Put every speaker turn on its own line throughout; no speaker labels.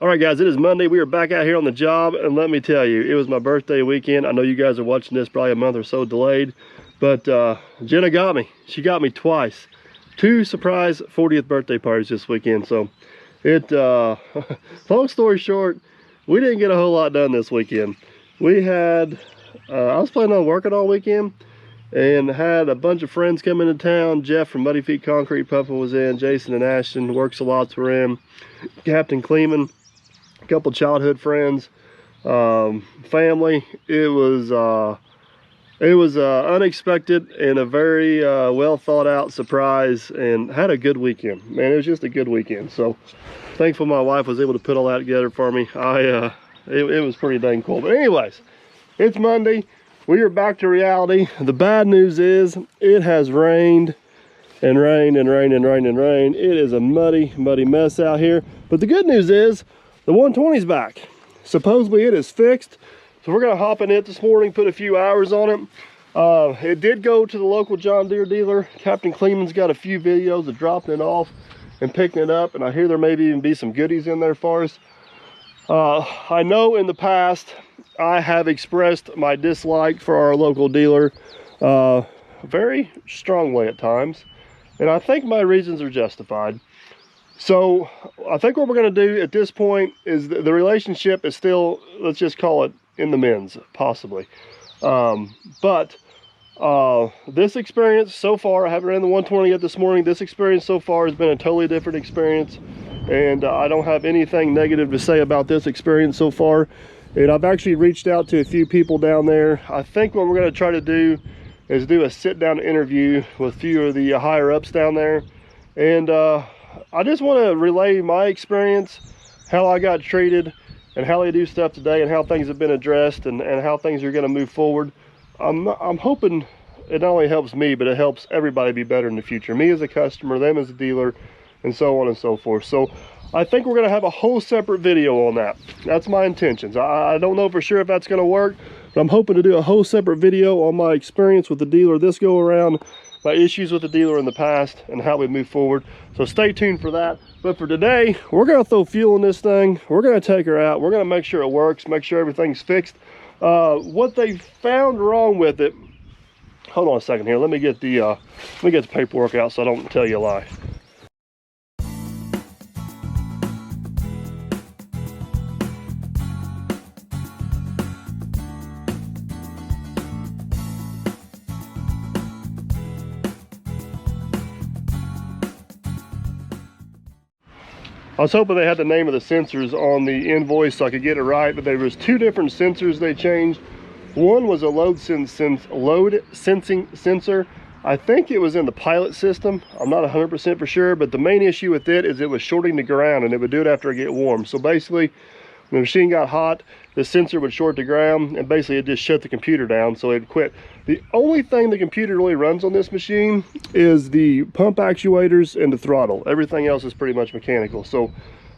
All right, guys, it is Monday. We are back out here on the job, and let me tell you, it was my birthday weekend. I know you guys are watching this probably a month or so delayed, but Jenna got me. She got me twice. 2 surprise 40th birthday parties this weekend. So it, long story short, we didn't get a whole lot done this weekend. We had, I was planning on working all weekend and had a bunch of friends come into town. Jeff from Muddy Feet Concrete Pumping was in. Jason and Ashton, Works a Lots were in. Captain Kleeman. Couple childhood friends, family. It was unexpected and a very well thought out surprise, and had a good weekend. Man, it was just a good weekend. So thankful my wife was able to put all that together for me. It was pretty dang cool. But anyways, it's Monday. We are back to reality. The bad news is it has rained and rained and rained and rained and rained. It is a muddy mess out here. But the good news is the 120's back. Supposedly it is fixed. So we're gonna hop in it this morning, put a few hours on it. It did go to the local John Deere dealer. Captain Kleeman's got a few videos of dropping it off and picking it up, and I hear there may even be some goodies in there for us. I know in the past I have expressed my dislike for our local dealer very strongly at times, and I think my reasons are justified. So I think what we're going to do at this point is the relationship is still, let's just call it in the men's, possibly. But this experience so far, I haven't ran the 120 yet this morning. This experience so far has been a totally different experience. And I don't have anything negative to say about this experience so far. And I've actually reached out to a few people down there. I think what we're going to try to do is do a sit-down interview with a few of the higher ups down there. And I just want to relay my experience, how I got treated, and how they do stuff today, and how things have been addressed, and how things are going to move forward. I'm hoping it not only helps me, but it helps everybody be better in the future. Me as a customer, them as a dealer, and so on and so forth. So I think we're going to have a whole separate video on that. That's my intentions. I don't know for sure if that's going to work, but I'm hoping to do a whole separate video on my experience with the dealer this go around, my issues with the dealer in the past, and how we move forward. So stay tuned for that. But for today, we're going to throw fuel in this thing. We're going to take her out. We're going to make sure it works, make sure everything's fixed. What they found wrong with it, hold on a second here. Let me get the paperwork out so I don't tell you a lie. I was hoping they had the name of the sensors on the invoice so I could get it right, but there was 2 different sensors they changed. One was a load sensing sensor. I think it was in the pilot system. I'm not 100% for sure, but the main issue with it is it was shorting the ground, and it would do it after it get warm. So basically, when the machine got hot, the sensor would short the ground, and basically it just shut the computer down, so it'd quit. The only thing the computer really runs on this machine is the pump actuators and the throttle. Everything else is pretty much mechanical. So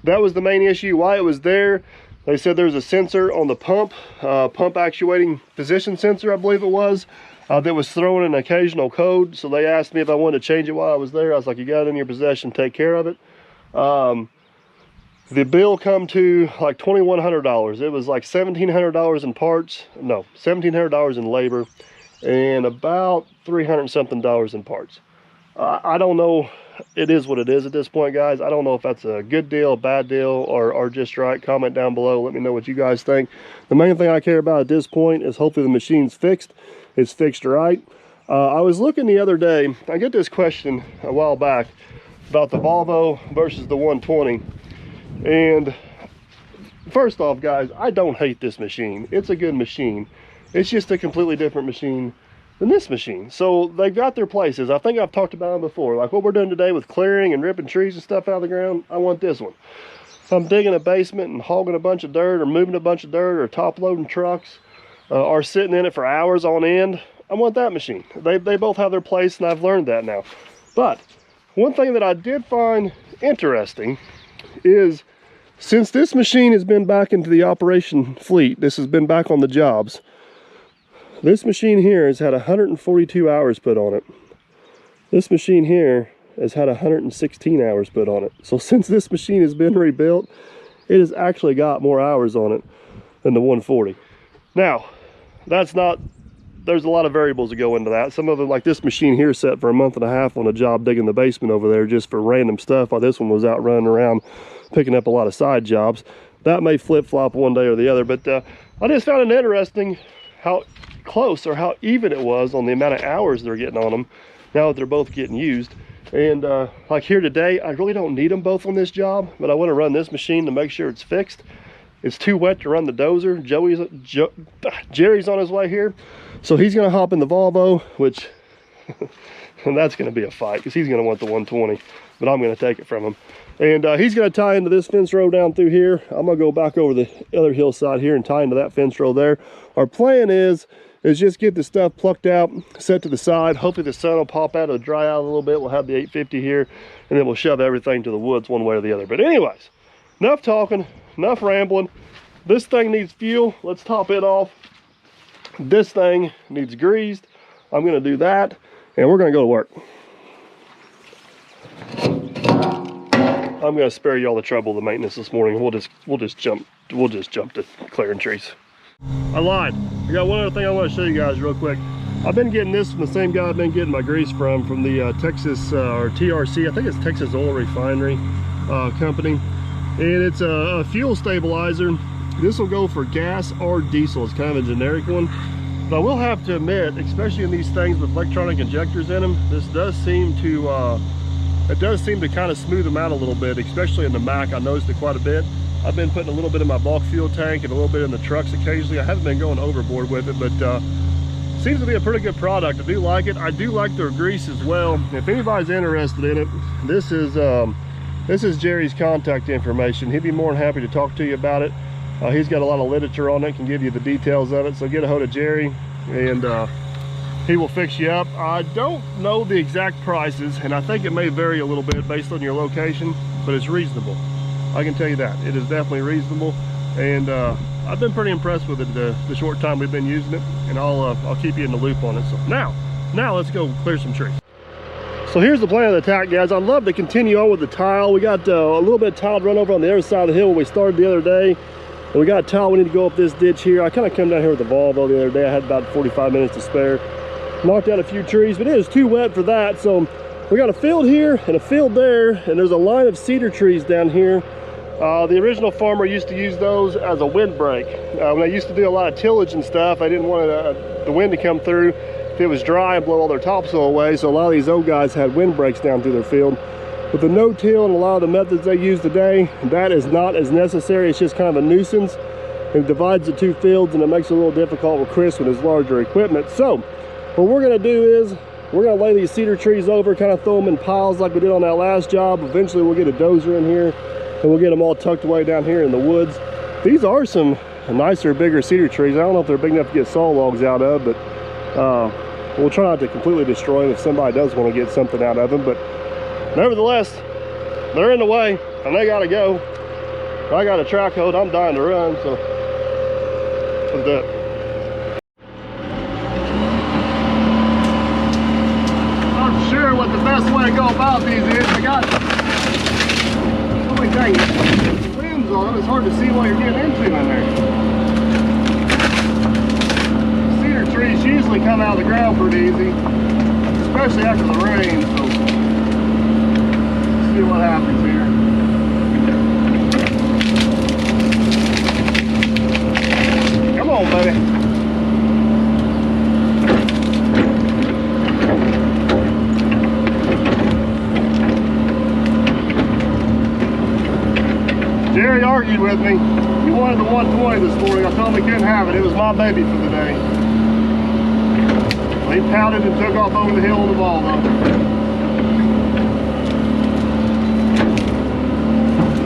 that was the main issue. Why it was there, they said there's a sensor on the pump actuating position sensor, I believe it was, that was throwing an occasional code. So they asked me if I wanted to change it while I was there. I was like, you got it in your possession, take care of it. The bill come to like $2,100. It was like $1,700 in parts, no, $1,700 in labor, and about $300 something in parts. I don't know. It is what it is at this point, guys. I don't know if that's a good deal, bad deal, or just right. Comment down below. Let me know what you guys think. The main thing I care about at this point is hopefully the machine's fixed. It's fixed right. I was looking the other day. I get this question a while back about the Volvo versus the 120. And first off, guys, I don't hate this machine. It's a good machine. It's just a completely different machine than this machine. So they've got their places. I think I've talked about them before. Like what we're doing today with clearing and ripping trees and stuff out of the ground, I want this one. If I'm digging a basement and hogging a bunch of dirt, or moving a bunch of dirt, or top loading trucks, or sitting in it for hours on end, I want that machine. They both have their place, and I've learned that now. But one thing that I did find interesting is, since this machine has been back into the operation fleet, this has been back on the jobs, this machine here has had 142 hours put on it. This machine here has had 116 hours put on it. So since this machine has been rebuilt, it has actually got more hours on it than the 140. Now, that's not, there's a lot of variables that go into that. Some of them, like this machine here, set for a month and a half on a job digging the basement over there just for random stuff, while this one was out running around picking up a lot of side jobs. That may flip-flop one day or the other, but I just found it interesting how close or how even it was on the amount of hours they're getting on them now that they're both getting used. And like here today, I really don't need them both on this job, but I want to run this machine to make sure it's fixed. It's too wet to run the dozer. Jerry's on his way here, so he's going to hop in the Volvo, which and that's going to be a fight because he's going to want the 120, but I'm going to take it from him. And he's going to tie into this fence row down through here. I'm going to go back over the other hillside here and tie into that fence row there. Our plan is just get the stuff plucked out, set to the side. Hopefully the sun will pop out, it'll dry out a little bit. We'll have the 850 here, and then we'll shove everything to the woods one way or the other. But anyways, enough talking, enough rambling. This thing needs fuel. Let's top it off. This thing needs greased. I'm going to do that, and we're going to go to work. I'm going to spare you all the trouble of the maintenance this morning. We'll just jump to clearing trees. I lied. I got one other thing I want to show you guys real quick. I've been getting this from the same guy I've been getting my grease from the Texas or TRC. I think it's Texas Oil Refinery company, and it's a fuel stabilizer. This will go for gas or diesel. It's kind of a generic one, but I will have to admit, especially in these things with electronic injectors in them, this does seem to kind of smooth them out a little bit, especially in the Mac. I noticed it quite a bit. I've been putting a little bit in my bulk fuel tank and a little bit in the trucks occasionally. I haven't been going overboard with it, but seems to be a pretty good product. I do like it. I do like their grease as well. If anybody's interested in it, this is Jerry's contact information. He'd be more than happy to talk to you about it. He's got a lot of literature on it, can give you the details of it. So get a hold of Jerry, and he will fix you up. I don't know the exact prices, and I think it may vary a little bit based on your location, but it's reasonable. I can tell you that. It is definitely reasonable, and I've been pretty impressed with it the short time we've been using it, and I'll keep you in the loop on it. So now let's go clear some trees. So here's the plan of the attack, guys. I'd love to continue on with the tile. We got a little bit of tile run over on the other side of the hill where we started the other day. And we got tile we need to go up this ditch here. I kind of come down here with the Volvo the other day. I had about 45 minutes to spare. Knocked out a few trees, but it is too wet for that. So we got a field here and a field there, and there's a line of cedar trees down here. The original farmer used to use those as a windbreak. When they used to do a lot of tillage and stuff, they didn't want the wind to come through if it was dry and blow all their topsoil away. So a lot of these old guys had windbreaks down through their field. With the no-till and a lot of the methods they use today, that is not as necessary. It's just kind of a nuisance. It divides the two fields, and it makes it a little difficult with Chris with his larger equipment. So what we're going to do is we're going to lay these cedar trees over, kind of throw them in piles like we did on that last job. Eventually we'll get a dozer in here, and we'll get them all tucked away down here in the woods. These are some nicer, bigger cedar trees. I don't know if they're big enough to get saw logs out of, but we'll try not to completely destroy them if somebody does want to get something out of them. But nevertheless, they're in the way, and they gotta go. I got a track hold, I'm dying to run, so let's do it. Not sure what the best way to go about these is. I got so many dang limbs on them, it's hard to see what you're getting into in there. Cedar trees usually come out of the ground pretty easy, especially after the rain, so see what happens here. Come on, buddy. Jerry argued with me. He wanted the 120 this morning. I told him he couldn't have it. It was my baby for the day. Well, he pounded and took off over the hill on the Volvo.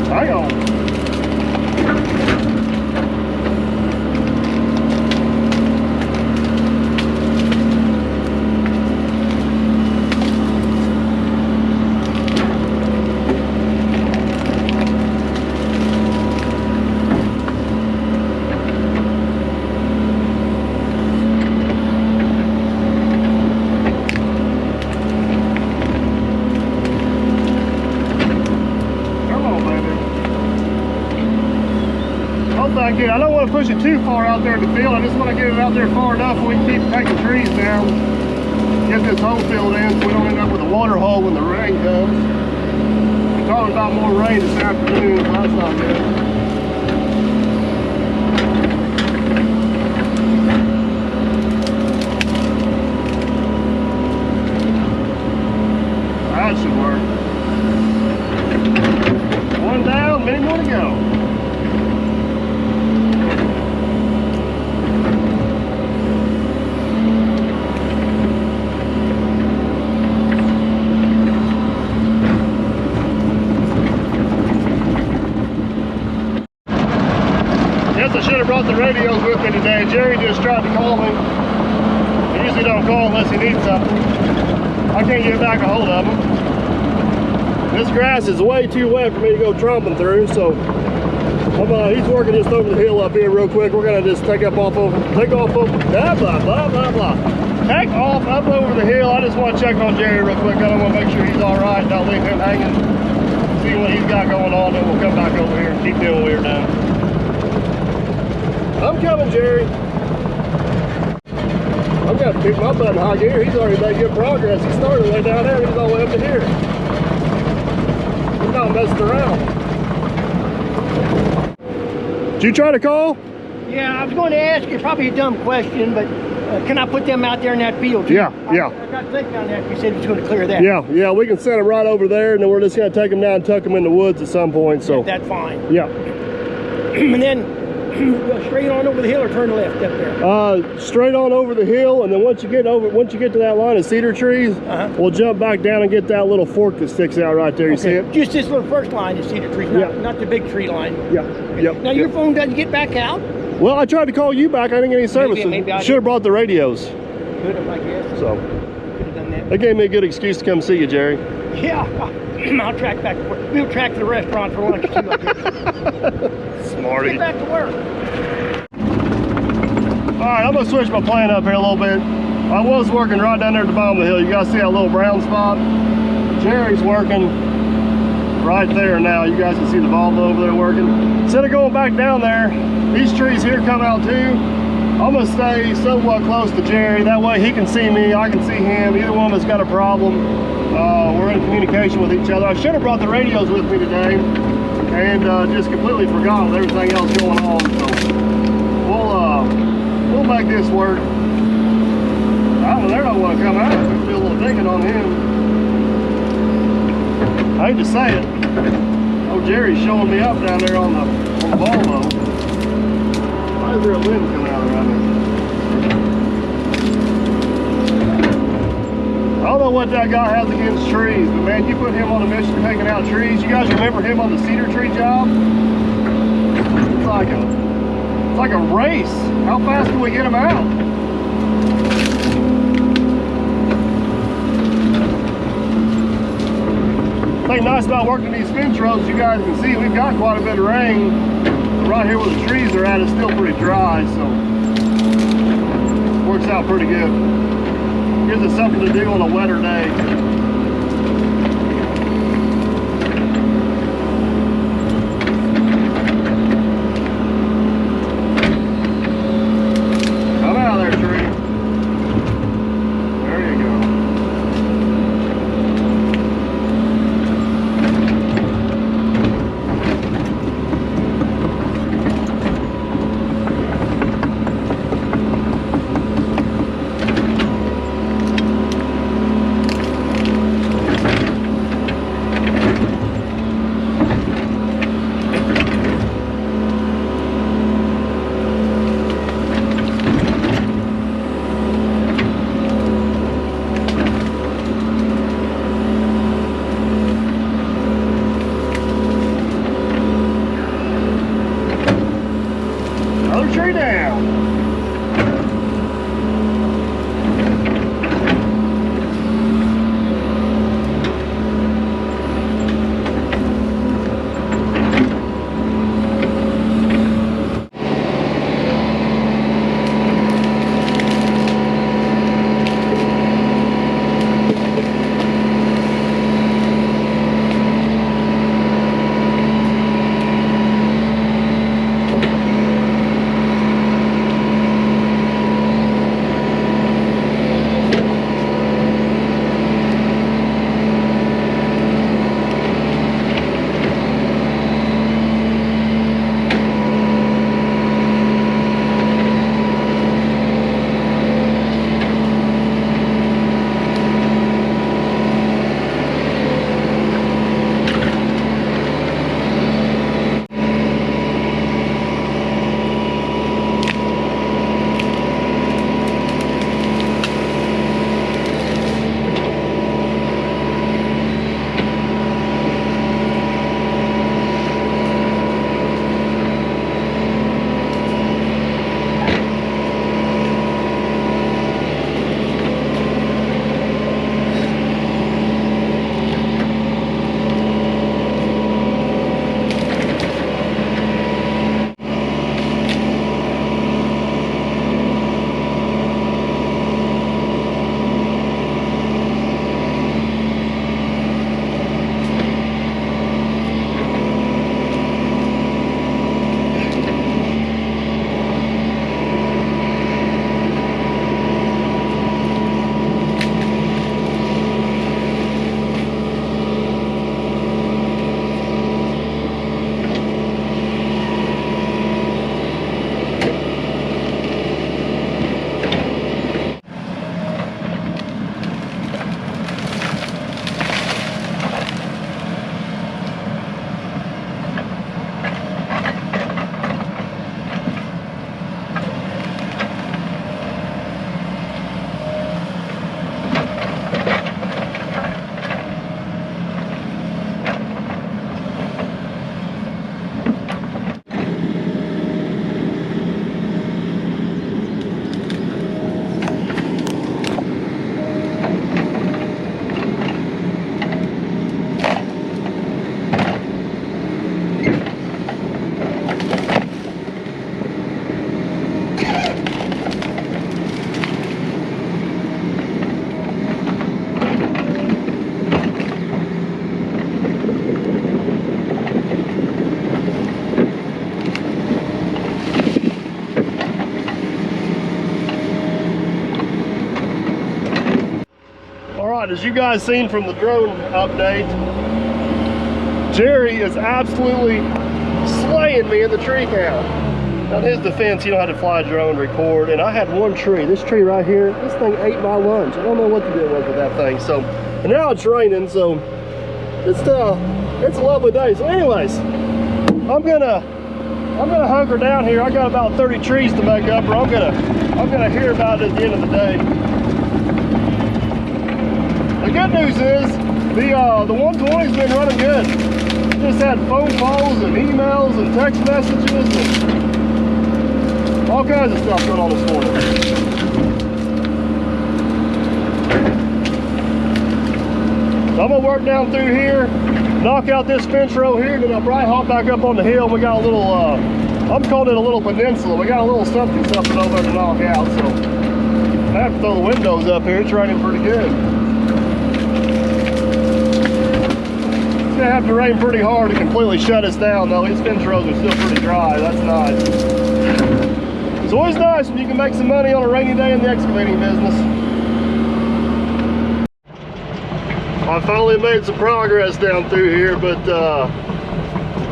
Hang on. Come on, baby. Hopefully I get, I don't want to push it too far out there in the field. I just want to get it out there far enough so we can keep taking trees down. Get this hole filled in so we don't end up with a water hole when the rain comes. We're talking about more rain this afternoon, so that's not good. That should work. One down, many more to go. Guess I should have brought the radios with me today. Jerry just tried to call me. He usually don't call unless he needs something. I can't get back a hold of him. This grass is way too wet for me to go tromping through, so he's working just over the hill up here real quick. We're gonna just take off up over the hill. I just want to check on Jerry real quick. I want to make sure he's all right, not leave him hanging. See what he's got going on, then we'll come back over here and keep doing what we were doing. I'm coming, Jerry. I've got to pick my butt in high gear. He's already made good progress. He started way down there and he's all the way up to here. He's not messing around. Did you try to call?
Yeah, I was going to ask you probably a dumb question, but can I put them out there in that field too?
Yeah.
I got to think down there. You said it's going to clear that.
Yeah, we can set them right over there, and then we're just going to take them down and tuck them in the woods at some point. So
that's fine.
Yeah.
And then straight on over the hill or turn left up there?
Straight on over the hill, and then once you get to that line of cedar trees, we'll jump back down and get that little fork that sticks out right there. You see it?
Just this little first line of cedar trees, not the big tree line.
Now
your phone doesn't get back out?
Well, I tried to call you back. I didn't get any service.
Maybe
should have brought the radios.
Could have, I guess.
So
could have done that.
That gave me a good excuse to come see you, Jerry.
Yeah, I'll track back to work. We'll track to the restaurant for lunch too.
Smarty.
Get back to work.
All right, I'm gonna switch my plan up here a little bit. I was working right down there at the bottom of the hill. You guys see that little brown spot? Jerry's working right there now. You guys can see the Volvo over there working. Instead of going back down there, these trees here come out too. I'm gonna stay somewhat close to Jerry. That way he can see me, I can see him. Either one of us got a problem. We're in communication with each other. I should have brought the radios with me today and just completely forgot with everything else going on. So we'll make this work. I don't know, they don't want to come out. There's a little digging on him. I hate to say it. Oh, Jerry's showing me up down there on the Volvo. Why is there a wind coming out around there? I don't know what that guy has against trees, but man, you put him on a mission taking out trees. You guys remember him on the cedar tree job? It's like a race. How fast can we get him out? The thing nice about working these fence rows, you guys can see we've got quite a bit of rain. But right here where the trees are at, it's still pretty dry, so it works out pretty good. Gives us something to do on a wetter day. Come out of there, tree. There you go. right, as you guys seen from the drone update, Jerry is absolutely slaying me in the tree count. Now, in his defense, you don't have to fly a drone, record, and I had one tree. This tree right here, this thing ate my lunch. I don't know what the deal was with that thing. So, and now it's raining, so it's a lovely day. So, anyways, I'm gonna hunker down here. I got about 30 trees to make up, or I'm gonna hear about it at the end of the day. The good news is the 120's been running good. Just had phone calls and emails and text messages and all kinds of stuff going on this morning. So I'm gonna work down through here, knock out this fence row here, then I'll probably hop back up on the hill. We got a little, I'm calling it a little peninsula. We got a little something over there to knock out, so I have to throw the windows up here. It's raining pretty good. It's gonna have to rain pretty hard to completely shut us down though. These fence rows are still pretty dry. That's nice. It's always nice when you can make some money on a rainy day in the excavating business. I finally made some progress down through here, but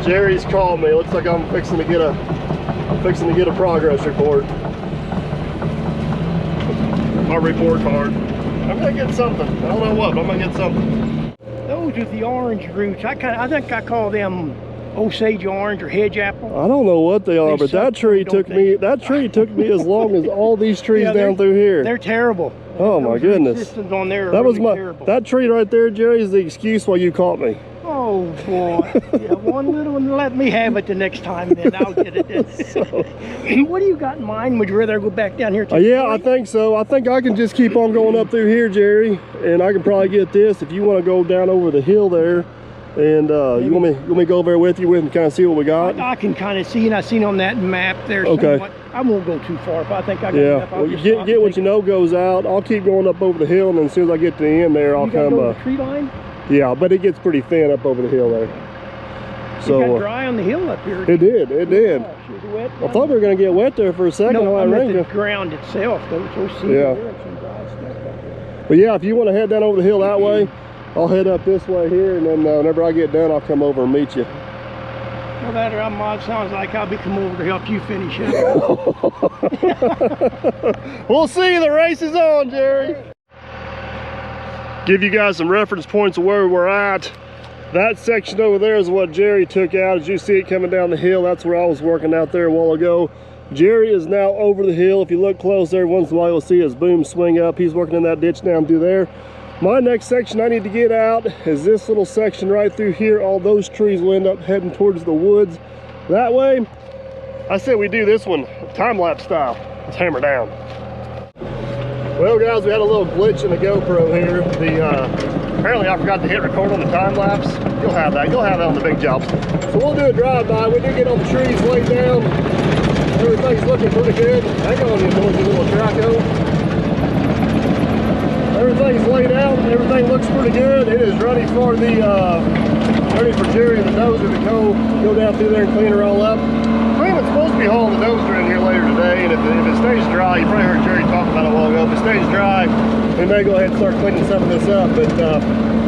Jerry's called me. It looks like I'm fixing to get a progress report. My report card. I'm gonna get something. I don't know what, but I'm gonna get something.
Those are the orange roots. I think I call them Osage orange or hedge apple.
I don't know what they are, but that tree took me as long as all these trees down through here.
They're terrible.
Oh my goodness.
On there
that was
really terrible.
That tree right there, Jerry, is the excuse why you caught me.
Oh boy. Yeah, one little one, let me have it the next time, then I'll get it then. So, what do you got in mind? Would you rather go back down here to
yeah, I think so. I think I can just keep on going up through here, Jerry, and I can probably get this if you want to go down over the hill there. And you want me to go over there with you and kind of see what we got?
I can kind of see, and I seen on that map there.
Okay.
Somewhat. I won't go too far. If I think I got
yeah.
enough,
Well, you get what you know goes out. I'll keep going up over the hill, and then as soon as I get to the end there, I'll come.
Go to the tree line?
Yeah, but it gets pretty thin up over the hill there. So
it got dry on the hill up here.
It did. It did.
Yeah, wet
I thought we were going to get wet there for a second.
No,
I
meant the ground itself. Though, so
yeah.
Some dry stuff up there.
But yeah, if you want to head down over the hill that way, I'll head up this way here, and then whenever I get done, I'll come over and meet you.
Well, that sounds like I'll be coming over to help you finish up.
We'll see. The race is on, Jerry. Give you guys some reference points of where we're at. That section over there is what Jerry took out. As you see it coming down the hill, that's where I was working out there a while ago. Jerry is now over the hill. If you look close there, once in a while you'll see his boom swing up. He's working in that ditch down through there. My next section I need to get out is this little section right through here. All those trees will end up heading towards the woods. That way, I said we do this one time-lapse style. Let's hammer down. Well guys, we had a little glitch in the GoPro here. Apparently I forgot to hit record on the time-lapse. You'll have that on the big jobs. So we'll do a drive-by. We do get on the trees, laid down. Everything's looking pretty good. Hang on, you noisy little Draco. Everything's laid out, everything looks pretty good. It is ready for Jerry and the dozer to go down through there and clean her all up. Freeman's supposed to be hauling the dozer in here later today, and if it stays dry, you probably heard Jerry talk about it a while ago. If it stays dry, we may go ahead and start cleaning some of this up. But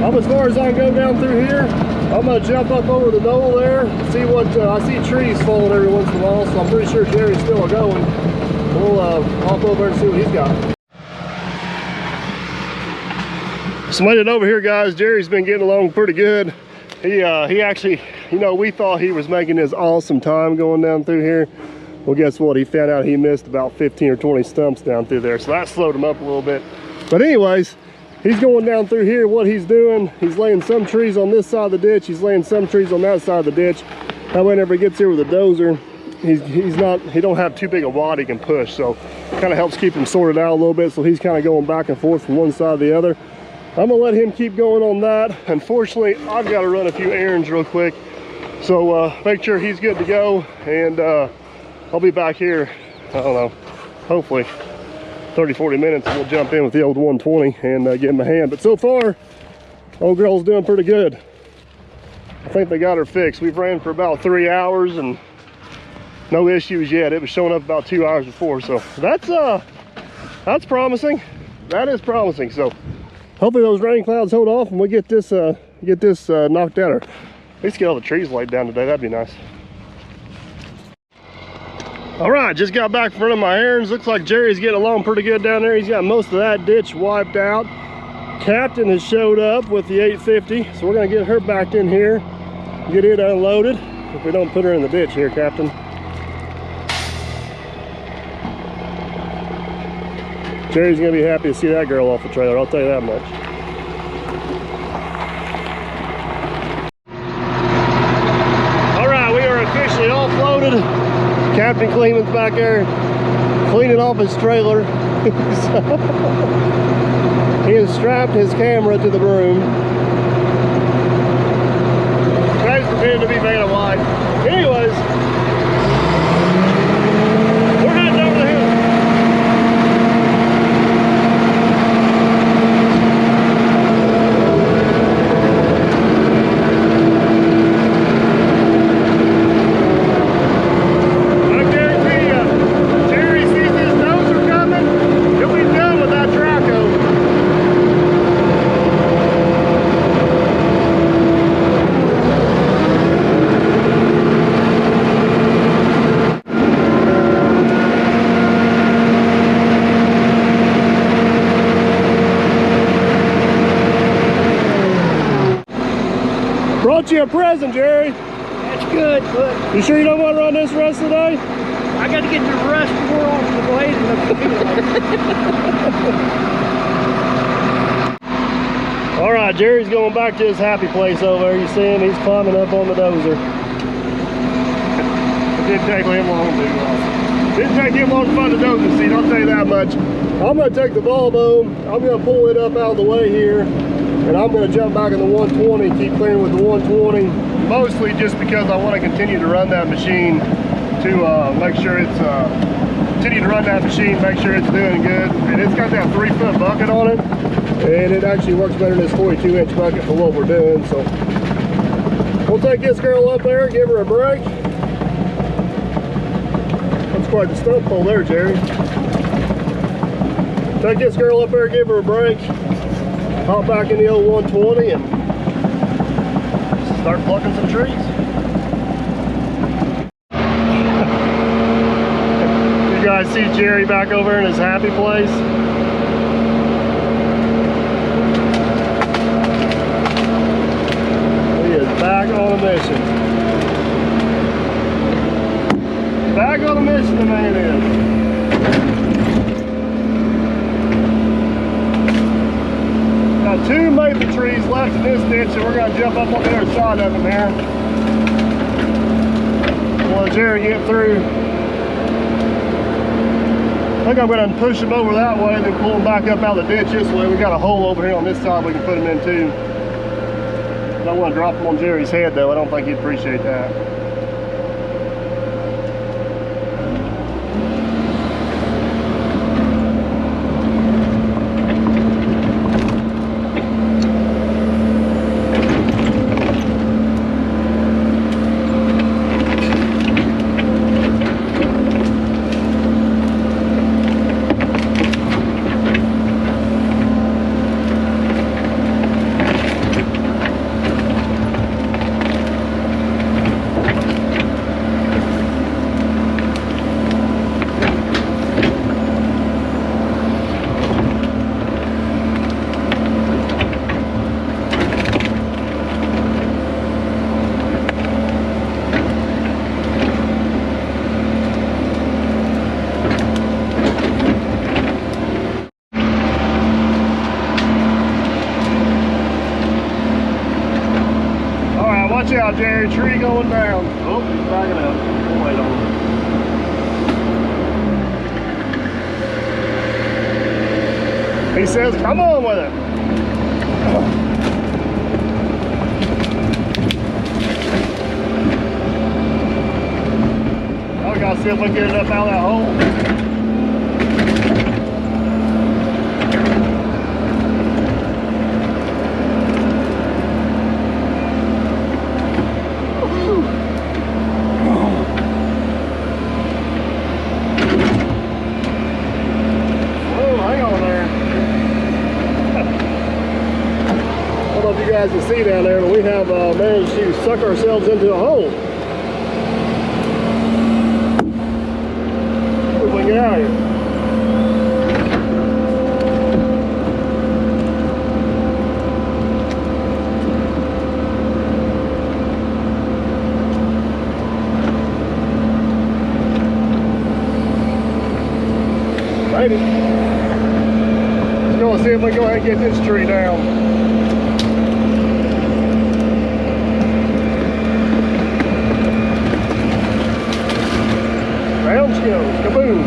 I'm as far as I can go down through here. I'm gonna jump up over the knoll there, see what I see trees falling every once in a while, so I'm pretty sure Jerry's still going. We'll hop over and see what he's got. So made it over here, guys. Jerry's been getting along pretty good. He actually, you know, we thought he was making his awesome time going down through here. Well, guess what? He found out he missed about 15 or 20 stumps down through there. So that slowed him up a little bit. But anyways, he's going down through here. What he's doing, he's laying some trees on this side of the ditch. He's laying some trees on that side of the ditch. That way, whenever he gets here with the dozer, he don't have too big a wad he can push. So kind of helps keep him sorted out a little bit. So he's kind of going back and forth from one side to the other. I'm gonna let him keep going on that. Unfortunately, I've got to run a few errands real quick. So make sure he's good to go, and I'll be back here, I don't know, hopefully 30-40 minutes, and we'll jump in with the old 120 and give him a hand. But so far, old girl's doing pretty good. I think they got her fixed. We've ran for about 3 hours and no issues yet. It was showing up about 2 hours before, so that's promising. That is promising. So hopefully those rain clouds hold off and we get this knocked out, or at least get all the trees laid down today. That'd be nice. All right, just got back in front of my errands. Looks like Jerry's getting along pretty good down there. He's got most of that ditch wiped out. Captain has showed up with the 850, so we're gonna get her backed in here, get it unloaded. If we don't put her in the ditch here, Captain. Jerry's gonna be happy to see that girl off the trailer, I'll tell you that much. All right, we are officially offloaded. Captain Cleveland's back there cleaning off his trailer. So, he has strapped his camera to the broom. Tries pretending to be Vanna White. Anyways, we're heading over the hill. Brought you a present, Jerry.
That's good, but
You sure you don't want to run this rest of the day?
I got to get the rust more off the blade and the
All right, Jerry's going back to his happy place over there. You see him? He's climbing up on the dozer. It didn't take him long to didn't take him long to find the dozer seat, I'll tell you that much. I'm going to take the ball boom. I'm going to pull it up out of the way here, and I'm going to jump back in the 120, keep clearing with the 120, mostly just because I want to continue to run that machine to make sure it's continue to run that machine, make sure it's doing good. And it's got that 3-foot bucket on it, and it actually works better than this 42-inch bucket for what we're doing. So we'll take this girl up there, give her a break. That's quite the stump pole there, Jerry. Take this girl up there, give her a break, hop back in the old 120 and start plucking some trees. You guys see Jerry back over in his happy place? He is back on a mission. Back on a mission, the man is. Got 2 maple trees left in this ditch, and we're going to jump up on the other side of them here. We'll let Jerry get through. I think I'm going to push him over that way, then pull him back up out of the ditch this way. We got a hole over here on this side we can put him in too. I don't want to drop him on Jerry's head though. I don't think he'd appreciate that. Watch out, Jerry. Tree going down. Oh, he's backing up. We'll wait on him. He says, come on with it. Now we gotta see if we can get it up out of that hole. you guys can see down there, but we have managed to suck ourselves into a hole. See if we can get out of here. Maybe. Let's go and see if we can go ahead and get this tree down. Round she goes, kaboom.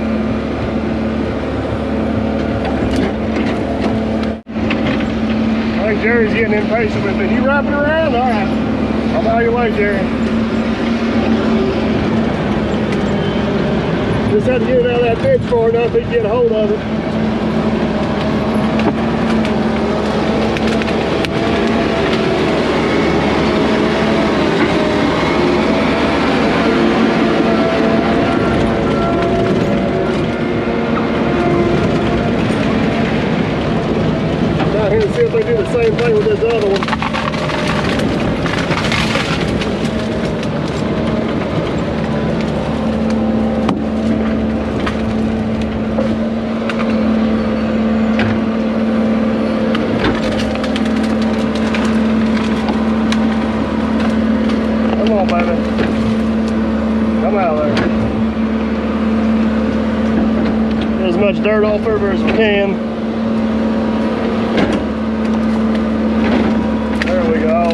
I think Jerry's getting impatient with me. You wrapping around? All right. I'm out of your way, Jerry. Just had to get it out of that ditch far enough he can get a hold of it. Now here to see if they do the same thing with this other one. Get as much dirt off of her as we can. There we go.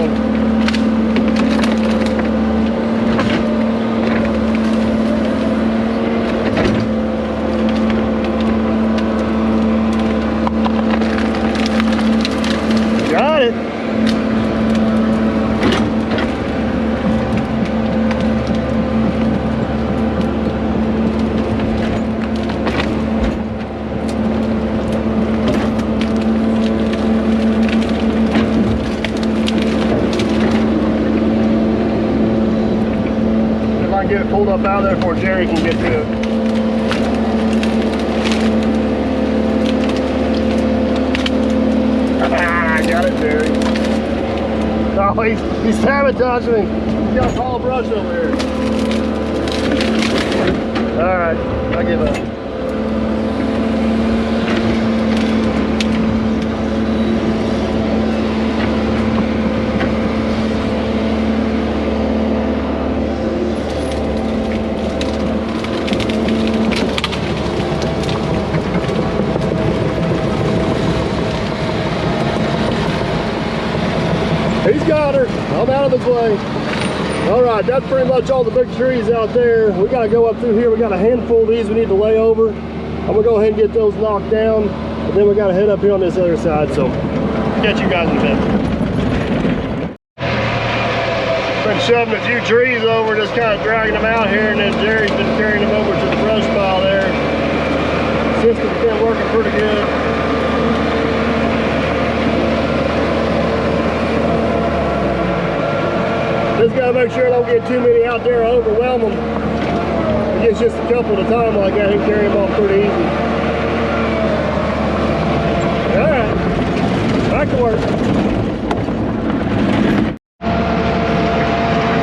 Got it. Get it pulled up out of there before Jerry can get to it. Ah, got it, Jerry. Oh, he's sabotaging me. He's got a tall brush over here. All right, I give up. He's got her. I'm out of his way. All right, that's pretty much all the big trees out there. We got to go up through here. We got a handful of these we need to lay over. I'm going to go ahead and get those knocked down. And then we got to head up here on this other side. So, catch you guys in a bit. Been shoving a few trees over, just kind of dragging them out here. And then Jerry's been carrying them over to the brush pile there. System's been working pretty good. Just gotta make sure I don't get too many out there or overwhelm them. If it's just a couple at a time like that, he can carry them off pretty easy. Alright, back to work.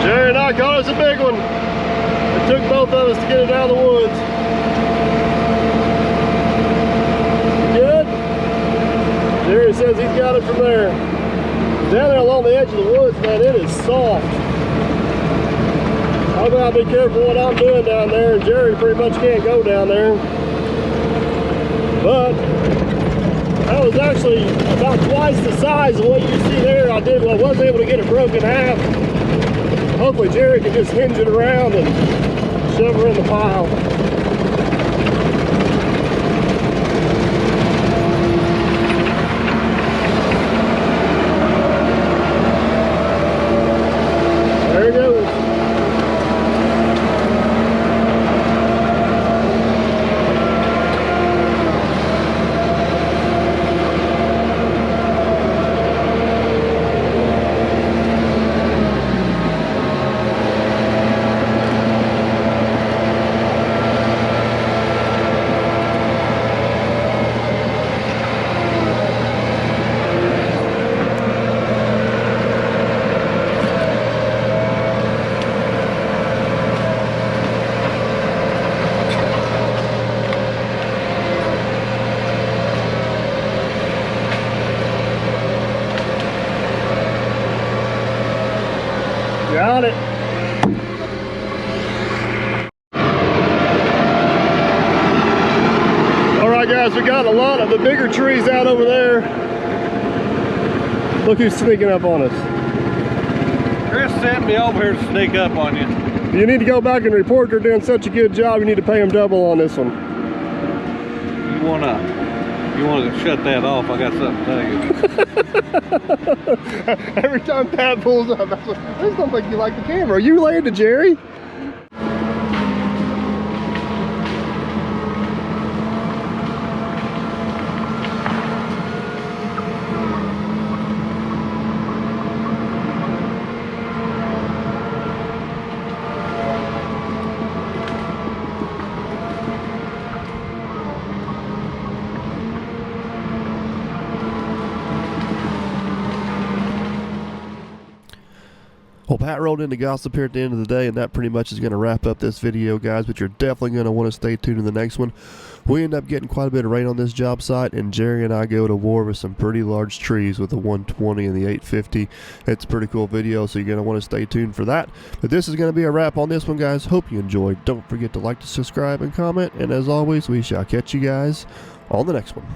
Jerry and I caught us a big one. It took both of us to get it out of the woods. Good? Jerry says he's got it from there. Down there along the edge of the woods, man, it is soft. I'm gonna be careful what I'm doing down there, and Jerry pretty much can't go down there. But that was actually about twice the size of what you see there. I was able to get it broken in half. Hopefully Jerry can just hinge it around and shove her in the pile. There it goes. Got it. All right, guys, we got a lot of the bigger trees out over there. Look who's sneaking up on us.
Chris sent me over here to sneak up on you.
You need to go back and report they're doing such a good job. You need to pay them double on this one.
You wanna shut that off? I got something to tell you.
Every time Pat pulls up, I was like, I just don't think you like the camera. Are you related to Jerry? Well, Pat rolled into gossip here at the end of the day, and that pretty much is going to wrap up this video, guys, but you're definitely going to want to stay tuned in the next one. We end up getting quite a bit of rain on this job site, and Jerry and I go to war with some pretty large trees with the 120 and the 850. It's a pretty cool video, so you're going to want to stay tuned for that. But this is going to be a wrap on this one, guys. Hope you enjoyed. Don't forget to like, subscribe, and comment, and as always, we shall catch you guys on the next one.